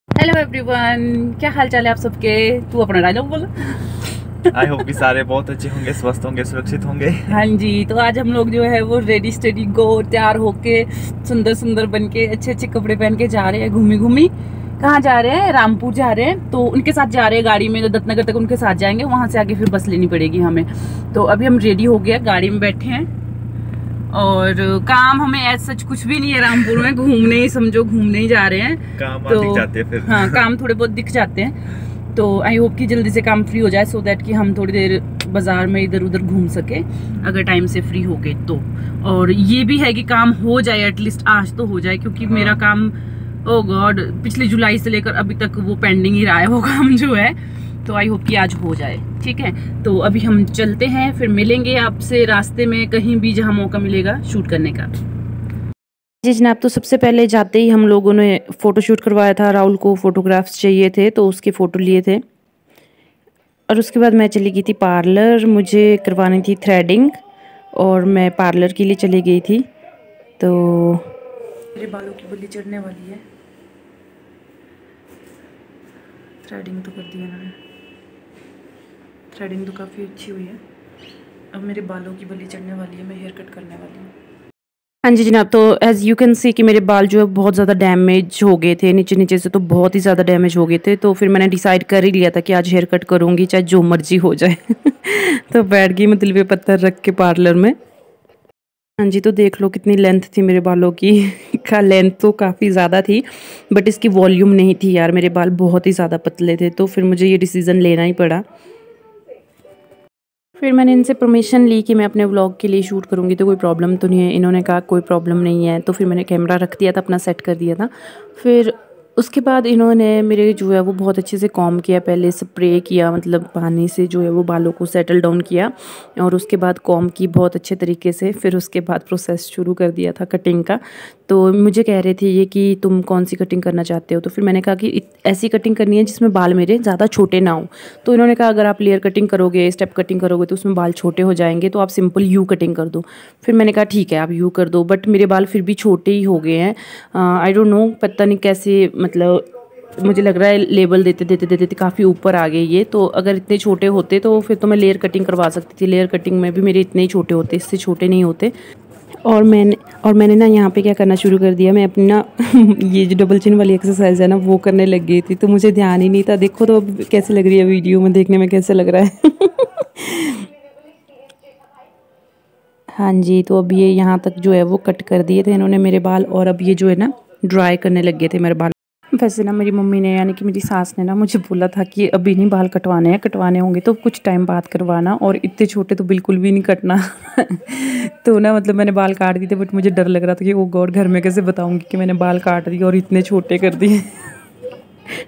Hello everyone, क्या हाल चाल है आप सबके। तू अपना डायलॉग बोलो। आई होप कि सारे बहुत अच्छे होंगे, स्वस्थ होंगे, सुरक्षित होंगे। हाँ जी, तो आज हम लोग जो है वो रेडी स्टेडी गो तैयार होके सुंदर सुंदर बन के अच्छे अच्छे कपड़े पहन के जा रहे हैं। घूमी घूमी कहाँ जा रहे हैं? रामपुर जा रहे हैं। तो उनके साथ जा रहे हैं गाड़ी में, दत्तनगर तक उनके साथ जाएंगे, वहां से आगे फिर बस लेनी पड़ेगी हमें। तो अभी हम रेडी हो गए, गाड़ी में बैठे हैं और काम हमें ऐसा सच कुछ भी नहीं है रामपुर में। घूमने ही समझो, घूमने ही जा रहे हैं। काम तो दिख जाते हैं फिर। हाँ, काम थोड़े बहुत दिख जाते हैं। तो आई होप कि जल्दी से काम फ्री हो जाए, सो दैट कि हम थोड़ी देर बाजार में इधर उधर घूम सके अगर टाइम से फ्री हो गए तो। और ये भी है कि काम हो जाए, एटलीस्ट आज तो हो जाए, क्योंकि मेरा काम ओ गॉड पिछले जुलाई से लेकर अभी तक वो पेंडिंग ही रहा है वो काम जो है। तो आई होप कि आज हो जाए। ठीक है, तो अभी हम चलते हैं, फिर मिलेंगे आपसे रास्ते में कहीं भी जहाँ मौका मिलेगा शूट करने का। जी जनाब, तो सबसे पहले जाते ही हम लोगों ने फ़ोटो शूट करवाया था। राहुल को फ़ोटोग्राफ्स चाहिए थे तो उसके फ़ोटो लिए थे। और उसके बाद मैं चली गई थी पार्लर, मुझे करवानी थी थ्रेडिंग और मैं पार्लर के लिए चली गई थी। तो मेरे बालों की बल्ली चढ़ने वाली है। थ्रेडिंग तो कर दी इन्होंने, थ्रेडिंग तो काफ़ी अच्छी हुई है। अब मेरे बालों की बल्ली चढ़ने वाली है, मैं हेयर कट करने वाली हूँ। हाँ जी जनाब, तो एज़ यू कैन सी कि मेरे बाल जो है बहुत ज़्यादा डैमेज हो गए थे, नीचे नीचे से तो बहुत ही ज़्यादा डैमेज हो गए थे। तो फिर मैंने डिसाइड कर ही लिया था कि आज हेयर कट करूँगी चाहे जो मर्जी हो जाए। तो बैठ गई मैं दिल पे पत्थर रख के पार्लर में। हाँ जी, तो देख लो कितनी लेंथ थी मेरे बालों की। का लेंथ तो काफ़ी ज़्यादा थी, बट इसकी वॉल्यूम नहीं थी यार। मेरे बाल बहुत ही ज़्यादा पतले थे, तो फिर मुझे ये डिसीज़न लेना ही पड़ा। फिर मैंने इनसे परमिशन ली कि मैं अपने व्लॉग के लिए शूट करूँगी, तो कोई प्रॉब्लम तो नहीं है। इन्होंने कहा कोई प्रॉब्लम नहीं है, तो फिर मैंने कैमरा रख दिया था, अपना सेट कर दिया था। फिर उसके बाद इन्होंने मेरे जो है वो बहुत अच्छे से कॉम्ब किया, पहले स्प्रे किया, मतलब पानी से जो है वो बालों को सेटल डाउन किया और उसके बाद कॉम्ब की बहुत अच्छे तरीके से। फिर उसके बाद प्रोसेस शुरू कर दिया था कटिंग का। तो मुझे कह रहे थे ये कि तुम कौन सी कटिंग करना चाहते हो, तो फिर मैंने कहा कि ऐसी कटिंग करनी है जिसमें बाल मेरे ज़्यादा छोटे ना हो। तो इन्होंने कहा अगर आप लेयर कटिंग करोगे, स्टेप कटिंग करोगे तो उसमें बाल छोटे हो जाएंगे, तो आप सिंपल यू कटिंग कर दो। फिर मैंने कहा ठीक है आप यू कर दो, बट मेरे बाल फिर भी छोटे ही हो गए हैं। आई डोंट नो, पता नहीं कैसे, मतलब मुझे लग रहा है लेबल देते देते देते देते काफ़ी ऊपर आ गए ये। तो अगर इतने छोटे होते तो फिर तो मैं लेयर कटिंग करवा सकती थी। लेयर कटिंग में भी मेरे इतने ही छोटे होते, इससे छोटे नहीं होते। और मैंने ना यहाँ पे क्या करना शुरू कर दिया, मैं अपनी ना ये जो डबल चिन वाली एक्सरसाइज है ना वो करने लग गई थी। तो मुझे ध्यान ही नहीं था। देखो तो अब कैसे लग रही है वीडियो में, देखने में कैसे लग रहा है। हाँ जी, तो अब ये यहाँ तक जो है वो कट कर दिए थे इन्होंने मेरे बाल, और अब ये जो है ना ड्राई करने लग गए थे मेरे बाल। वैसे ना मेरी मम्मी ने, यानी कि मेरी सास ने ना मुझे बोला था कि अभी नहीं बाल कटवाने हैं, कटवाने होंगे तो कुछ टाइम बाद करवाना, और इतने छोटे तो बिल्कुल भी नहीं कटना। तो ना मतलब मैंने बाल काट दिए थे, बट मुझे डर लग रहा था कि ओ गॉड घर में कैसे बताऊंगी कि मैंने बाल काट दिए और इतने छोटे कर दिए।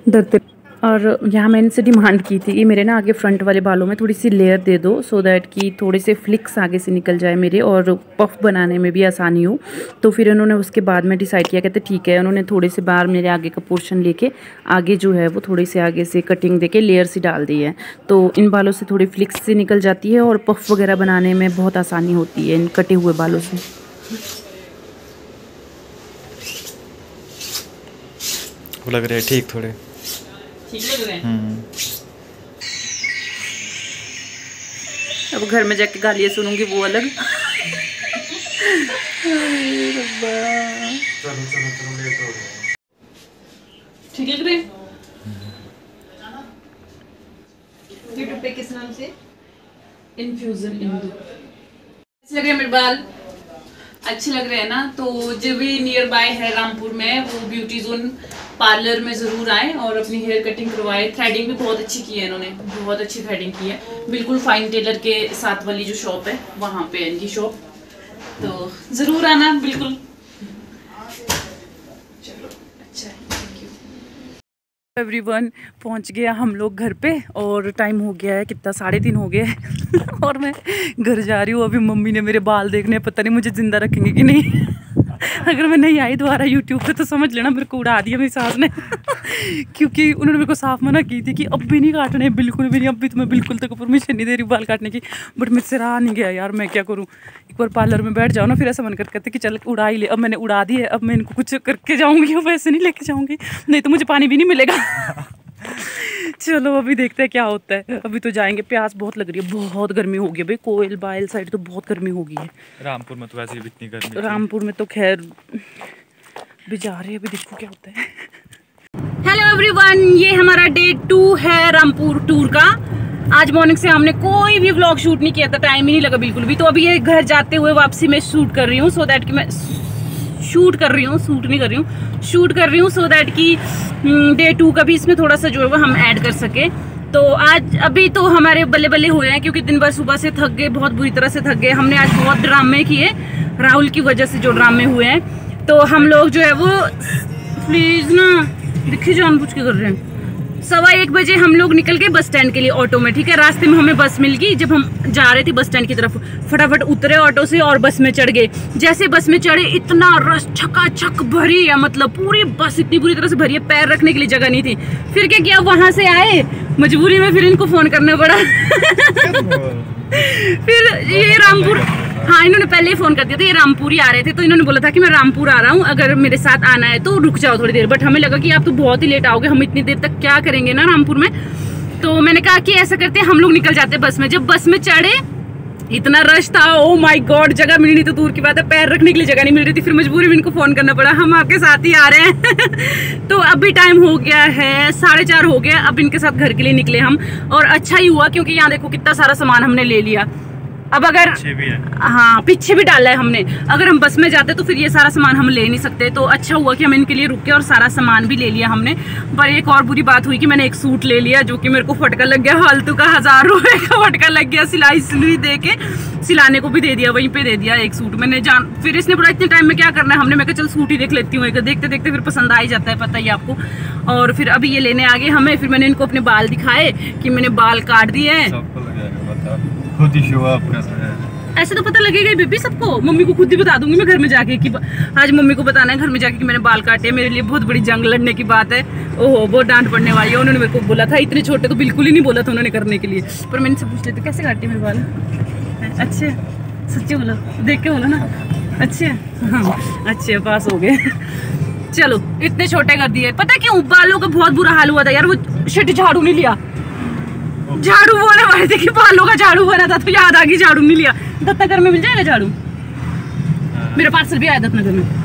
डरते। और यहाँ मैंने इनसे डिमांड की थी कि मेरे ना आगे फ्रंट वाले बालों में थोड़ी सी लेयर दे दो, सो दैट कि थोड़े से फ्लिक्स आगे से निकल जाए मेरे और पफ बनाने में भी आसानी हो। तो फिर उन्होंने उसके बाद में डिसाइड किया, कहते ठीक है। उन्होंने थोड़े से बार मेरे आगे का पोर्शन लेके आगे जो है वो थोड़ी से आगे से कटिंग देके लेयर सी डाल दी है। तो इन बालों से थोड़ी फ्लिक्स से निकल जाती है और पफ वगैरह बनाने में बहुत आसानी होती है इन कटे हुए बालों से। वो लग रहे हैं ठीक, थोड़े ठीक लग रहे हैं। अब घर में जाके गालियाँ सुनूंगी वो अलग। ठीक लग रहे हैं। यूट्यूब पे किस नाम से? इन्फ्यूजन इंदु। अच्छे लग रहे हैं मेरे बाल, अच्छे लग रहे हैं ना। तो जो भी नियर बाय है रामपुर में, वो ब्यूटी जोन पार्लर में ज़रूर आए और अपनी हेयर कटिंग करवाए। थ्रेडिंग भी बहुत अच्छी की है इन्होंने, बहुत अच्छी थ्रेडिंग की है। बिल्कुल फाइन टेलर के साथ वाली जो शॉप है वहाँ पे है इनकी शॉप, तो ज़रूर आना बिल्कुल। चलो अच्छा है, थैंक यू। एवरीवन, पहुँच गया हम लोग घर पे और टाइम हो गया है कितना, 3:30 हो गया है। और मैं घर जा रही हूँ। अभी मम्मी ने मेरे बाल देखने, पता नहीं मुझे ज़िंदा रखेंगे कि नहीं। अगर मैं नहीं आई दोबारा यूट्यूब पे तो समझ लेना मेरे को उड़ा दिया मेरी सास ने क्योंकि उन्होंने मेरे को साफ मना की थी कि अब भी नहीं काटने, बिल्कुल भी नहीं, अब भी तुम्हें बिल्कुल तक परमिशन नहीं दे रही बाल काटने की। बट मुझसे रहा नहीं गया यार, मैं क्या करूँ। एक बार पार्लर में बैठ जाओ ना, फिर ऐसा मन करते कि चल उड़ा ही ले। अब मैंने उड़ा दी है, अब मैं इनको कुछ करके जाऊँगी, अब ऐसे नहीं लेके जाऊँगी, नहीं तो मुझे पानी भी नहीं मिलेगा। चलो अभी देखते हैं क्या होता है। अभी तो जाएंगे, प्यास बहुत लग रही है, बहुत गर्मी होगी भाई। कोयल बायल साइड तो बहुत गर्मी होगी है। रामपुर में तो वैसे भी इतनी गर्मी, रामपुर में तो खैर भी जा रहे हैं, अभी देखो क्या होता है। हेलो एवरीवन, ये हमारा डे 2 है रामपुर टूर का। आज मॉर्निंग से हमने कोई भी व्लॉग शूट नहीं किया था, टाइम ही नहीं लगा बिल्कुल भी। तो अभी ये घर जाते हुए वापसी में शूट कर रही हूँ, सो दैट कि मैं शूट कर रही हूँ सो दैट कि डे 2 का भी इसमें थोड़ा सा जो है वो हम ऐड कर सके। तो आज अभी तो हमारे बल्ले बल्ले हुए हैं, क्योंकि दिन भर सुबह से थक गए, बहुत बुरी तरह से थक गए। हमने आज बहुत ड्रामे किए, राहुल की वजह से जो ड्रामे हुए हैं। तो हम लोग जो है वो प्लीज ना देखिए जानबूझ के कर रहे हैं। 1:15 बजे हम लोग निकल गए बस स्टैंड के लिए ऑटो में, ठीक है। रास्ते में हमें बस मिल गई, जब हम जा रहे थे बस स्टैंड की तरफ फटाफट उतरे ऑटो से और बस में चढ़ गए। जैसे बस में चढ़े इतना रश छकाछक भरी है, मतलब पूरी बस इतनी बुरी तरह से भरी है, पैर रखने के लिए जगह नहीं थी। फिर क्या किया, वहां से आए मजबूरी में, फिर इनको फोन करना पड़ा। फिर ये रामपुर, हाँ इन्होंने पहले ही फोन कर दिया था, ये रामपुर ही आ रहे थे। तो इन्होंने बोला था कि मैं रामपुर आ रहा हूँ, अगर मेरे साथ आना है तो रुक जाओ थोड़ी देर। बट हमें लगा कि आप तो बहुत ही लेट आओगे, हम इतनी देर तक क्या करेंगे ना रामपुर में। तो मैंने कहा कि ऐसा करते हैं, हम लोग निकल जाते बस में। जब बस में चढ़े इतना रश था, ओ माय गॉड, जगह मिली नहीं तो दूर की बात है, पैर रखने के लिए जगह नहीं मिल रही थी। फिर मजबूरी में इनको फोन करना पड़ा, हम आपके साथ ही आ रहे हैं। तो अभी टाइम हो गया है 4:30 हो गया, अब इनके साथ घर के लिए निकले हम। और अच्छा ही हुआ, क्योंकि यहाँ देखो कितना सारा सामान हमने ले लिया। अब अगर हाँ पीछे भी डाला है हमने, अगर हम बस में जाते तो फिर ये सारा सामान हम ले नहीं सकते। तो अच्छा हुआ कि हम इनके लिए रुके और सारा सामान भी ले लिया हमने। पर एक और बुरी बात हुई कि मैंने एक सूट ले लिया, जो कि मेरे को फटका लग गया, फालतू का 1000 रुपए का फटका लग गया। सिलाई दे के सिलाने को भी दे दिया, वहीं पे दे दिया एक सूट मैंने। फिर इसने बोला इतने टाइम में क्या करना है, हमने मैं कहा चल सूट ही देख लेती हूँ। देखते देखते फिर पसंद आ ही जाता है, पता ही आपको। और फिर अभी ये लेने आ गए हमें। फिर मैंने इनको अपने बाल दिखाए कि मैंने बाल काट दिए हैं। खुद ही शो अप कर रहे हैं। ऐसे तो पता लगेगा बेबी सबको, मम्मी को खुद ही बता दूंगी मैं घर में जाके कि आज मम्मी को बताना है घर में जाके कि मैंने बाल काटे। मेरे लिए बहुत बड़ी जंग लड़ने की बात है। ओहो बहुत डांट पड़ने वाली है। उन्होंने मेरे को बोला था, इतने छोटे तो बिल्कुल ही नहीं बोला था उन्होंने करने के लिए। पर मैंने से पूछ लेते कैसे काटे मेरे बाल। अच्छे सच्चे बोलो, देख के बोलो ना। अच्छे हाँ अच्छे, पास हो गए। चलो इतने छोटे कर दिए। पता क्यों, बालों का बहुत बुरा हाल हुआ था यार। वो शिट झाड़ू नहीं लिया, झाड़ू बोलने वाले थे कि बालों का झाड़ू बना था, तो याद आ गई झाड़ू नहीं लिया। दत्तनगर में मिल जाएगा झाड़ू, मेरा पार्सल भी आया दत्तनगर में।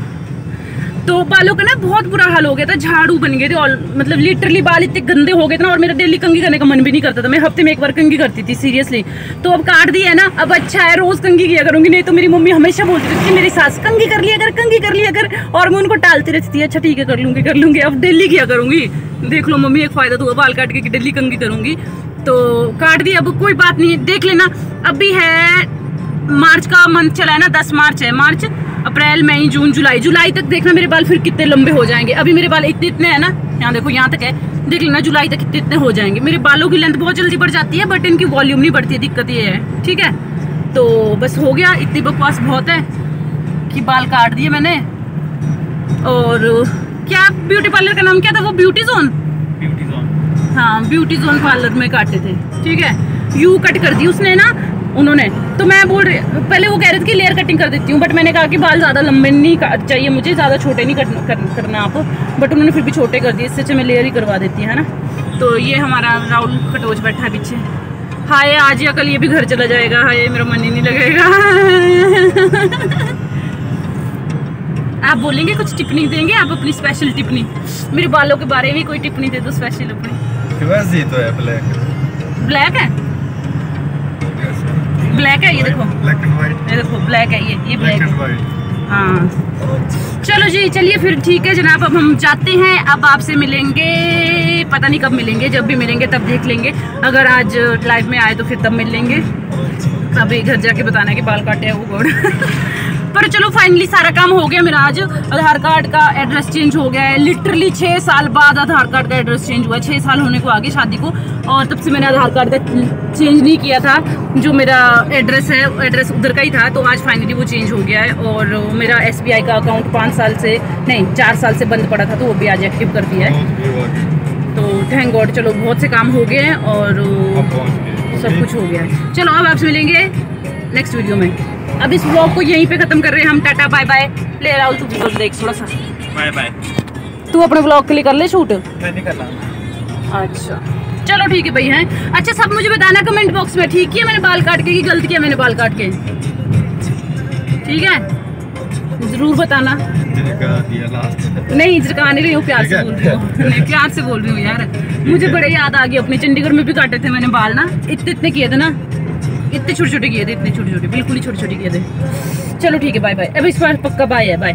तो बालों का ना बहुत बुरा हाल हो गया था, झाड़ू बन गए थे और मतलब लिटरली बाल इतने गंदे हो गए थे ना। और मेरा डेली कंघी करने का मन भी नहीं करता था, मैं हफ्ते में एक बार कंघी करती थी सीरियसली। तो अब काट दिया है ना, अब अच्छा है, रोज कंघी किया करूंगी। नहीं तो मेरी मम्मी हमेशा बोलती थी कि मेरी सास कंघी कर लिया कर, कंघी कर लिया कर। और मैं उनको टालती रहती थी, अच्छा ठीक है कर लूंगी। अब डेली किया करूंगी। देख लो मम्मी, एक फायदा तो हुआ बाल काट के, डेली कंघी करूंगी। तो काट दिया, अब कोई बात नहीं, देख लेना। अभी है मार्च का मंथ चला है ना, 10 मार्च है। मार्च अप्रैल मई जून जुलाई तक देखना मेरे बाल फिर कितने लंबे हो जाएंगे। अभी मेरे बाल इतने हैं ना, यहाँ देखो यहाँ तक है, देख लेना जुलाई तक इतने हो जाएंगे। मेरे बालों की लेंथ बहुत जल्दी बढ़ जाती है, बट इनकी वॉल्यूम नहीं बढ़ती है, दिक्कत ये है, ठीक है। तो बस हो गया, इतनी बकवास बहुत है कि बाल काट दिए मैंने। और क्या ब्यूटी पार्लर का नाम क्या था वो, ब्यूटी जोन, हाँ ब्यूटी जोन पार्लर में काटे थे, ठीक है। यू कट कर दी उसने ना उन्होंने। तो मैं बोल रही, पहले वो कह रहे थे कि लेयर कटिंग कर देती हूँ, बट मैंने कहा कि बाल ज़्यादा लंबे नहीं चाहिए मुझे, ज़्यादा छोटे नहीं करना आप। बट उन्होंने फिर भी छोटे कर दिए, इससे अच्छा मैं लेयर ही करवा देती है ना। तो ये हमारा राहुल खटोच बैठा है पीछे। हाय आज या कल ये भी घर चला जाएगा, हाय मेरा मन ही नहीं लगेगा। आप बोलेंगे कुछ टिप्पणी देंगे, आप अपनी स्पेशल टिप्पणी मेरे बालों के बारे में कोई टिप्पणी दे दो स्पेशल अपनी। वैसे ही तो है, ब्लैक है, ब्लैक है, ये देखो ब्लैक एंड व्हाइट, ये देखो ब्लैक है, ये ब्लैक है। हाँ चलो जी, चलिए फिर ठीक है जनाब, अब हम जाते हैं। अब आपसे मिलेंगे, पता नहीं कब मिलेंगे, जब भी मिलेंगे तब देख लेंगे। अगर आज लाइव में आए तो फिर तब मिल लेंगे, अभी घर जाके बताना है कि बाल काटे हैं वो गॉड। पर चलो फाइनली सारा काम हो गया मेरा। आज आधार कार्ड का एड्रेस चेंज हो गया है, लिटरली 6 साल बाद आधार कार्ड का एड्रेस चेंज हुआ है। 6 साल होने को आगे शादी को, और तब से मैंने आधार कार्ड का चेंज नहीं किया था। जो मेरा एड्रेस है एड्रेस उधर का ही था, तो आज फाइनली वो चेंज हो गया है। और मेरा SBI का अकाउंट 5 साल से नहीं 4 साल से बंद पड़ा था, तो वो भी आज एक्टिव कर दिया है। तो थैंक गॉड, चलो बहुत से काम हो गए हैं और सब कुछ हो गया है। चलो अब आपसे मिलेंगे नेक्स्ट वीडियो में। अब इस व्लॉग को यहीं पे खत्म कर रहे हैं हम। Tata bye bye. ले राहुल तू भी देख थोड़ा सा। Bye bye. तू अपने व्लॉग के लिए कर ले शूट। मैं नहीं कर रहा। अच्छा चलो ठीक है भाई हैं। अच्छा सब मुझे बताना कमेंट बॉक्स में, ठीक किया मैंने बाल काट के कि गलत किया मैंने बाल काट के, ठीक है? जरूर बताना। नहीं झिड़का नहीं रही हूँ, प्यार से बोल रही हूँ। नहीं प्यार से बोल रही हूँ यार। मुझे बड़े याद आ गई अपने, चंडीगढ़ में भी काटे थे मैंने बाल ना, इतने किए थे ना, इतने छोटे छोटे किए थे, इतने छोटे छोटे बिल्कुल ही छोटे छोटे किए थे। चलो ठीक है बाय बाय। अब इस बार पक्का बाय है, बाय।